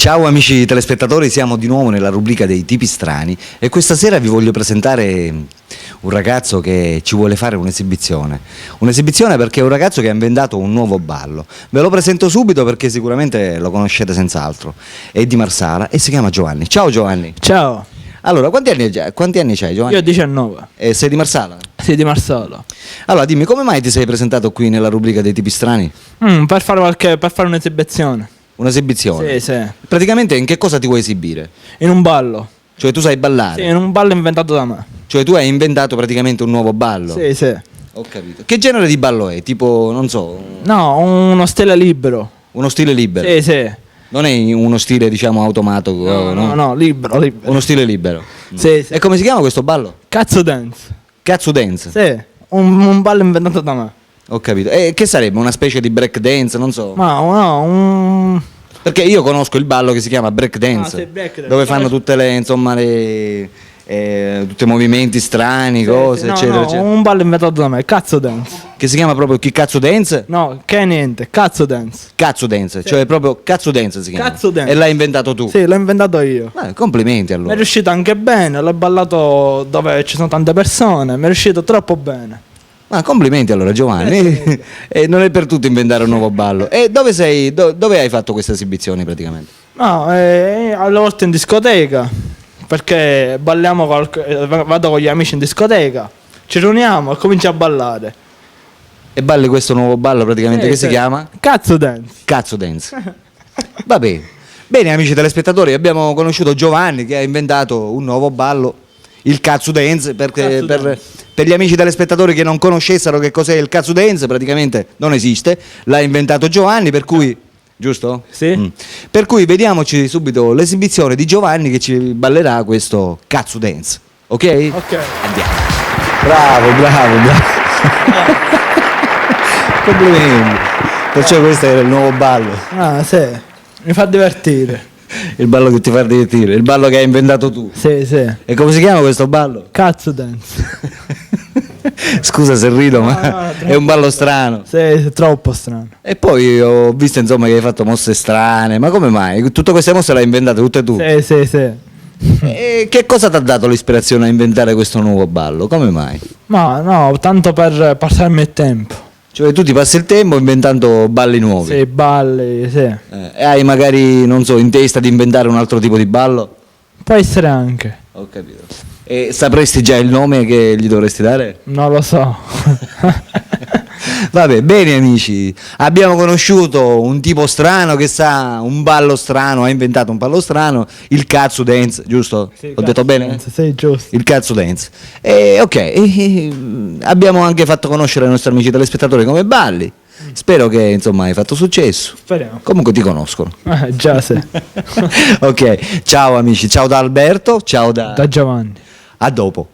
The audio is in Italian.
Ciao amici telespettatori, siamo di nuovo nella rubrica dei tipi strani e questa sera vi voglio presentare un ragazzo che ci vuole fare un'esibizione. Un'esibizione perché è un ragazzo che ha inventato un nuovo ballo. Ve lo presento subito perché sicuramente lo conoscete senz'altro. È di Marsala e si chiama Giovanni. Ciao Giovanni. Ciao, Allora, quanti anni c'hai Giovanni? io ho 19, E sei di Marsala? sì, di Marsala. Allora dimmi, come mai ti sei presentato qui nella rubrica dei tipi strani? Per fare un'esibizione. Un'esibizione? Sì, sì. Praticamente in che cosa ti vuoi esibire? In un ballo. Cioè tu sai ballare? Sì, in un ballo inventato da me. Cioè tu hai inventato praticamente un nuovo ballo? Sì, sì. Ho capito. Che genere di ballo è? Tipo, non so, No, uno stile libero. uno stile libero? Sì, sì. Non è uno stile, diciamo, automatico, No, libero, libero. Uno stile libero. Sì, sì. E come si chiama questo ballo? Cazzo dance. Cazzo dance? Sì, un ballo inventato da me. Ho capito. E che sarebbe? Una specie di break dance? Non so. Ma no, Perché io conosco il ballo che si chiama break dance, sì, break dance. dove fanno tutte le, insomma, tutti i movimenti strani, cose, no, eccetera, no, eccetera. un ballo inventato da me, cazzo dance. Che si chiama proprio chi cazzo dance? No, che niente, cazzo dance. Cazzo dance, cioè proprio cazzo dance si chiama. Cazzo dance. E l'hai inventato tu? Sì, l'ho inventato io. Complimenti Mi è allora. riuscito anche bene, l'ho ballato dove ci sono tante persone, mi è riuscito troppo bene. Complimenti allora Giovanni. E non è per tutti inventare un nuovo ballo. E dove sei? Dove hai fatto queste esibizioni praticamente? No, alle volte in discoteca, perché balliamo, vado con gli amici in discoteca, ci riuniamo e comincio a ballare. E balli questo nuovo ballo praticamente Sì, che sì. si chiama? Cazzo dance. Cazzo dance. Va bene. Bene amici telespettatori, abbiamo conosciuto Giovanni che ha inventato un nuovo ballo, il Cazzo dance, perché Cazzo dance. per gli amici telespettatori che non conoscessero che cos'è il Cazzo dance, praticamente non esiste, l'ha inventato Giovanni, per cui, giusto? Sì. Per cui vediamoci subito l'esibizione di Giovanni che ci ballerà questo Cazzo dance, ok? Ok. Andiamo. Bravo. Complimenti. Perciò questo era il nuovo ballo, Ah, sì, mi fa divertire. il ballo che ti fa divertire, il ballo che hai inventato tu. Sì, sì. E come si chiama questo ballo? Cazzo dance. Scusa se rido, ma no, è un ballo strano. Sì, è troppo strano. E poi ho visto insomma che hai fatto mosse strane, ma come mai? Tutte queste mosse le hai inventate tutte tu? Sì. E che cosa ti ha dato l'ispirazione a inventare questo nuovo ballo? Come mai? Ma no, tanto per passarmi il tempo. Cioè tu ti passi il tempo inventando balli nuovi. Sì, balli, sì. E hai magari, non so, in testa di inventare un altro tipo di ballo? Può essere anche. Ho capito. E sapresti già il nome che gli dovresti dare? Non lo so. Vabbè, bene amici, abbiamo conosciuto un tipo strano che sa un ballo strano, ha inventato un ballo strano, il Cazzo dance, giusto? Ho detto bene? Sì, giusto. Il Cazzo dance. E ok, abbiamo anche fatto conoscere ai nostri amici telespettatori come balli. Spero che insomma hai fatto successo. Speriamo. Comunque ti conoscono. Già sì. Ok, ciao amici, ciao da Alberto, ciao Da Giovanni. a dopo.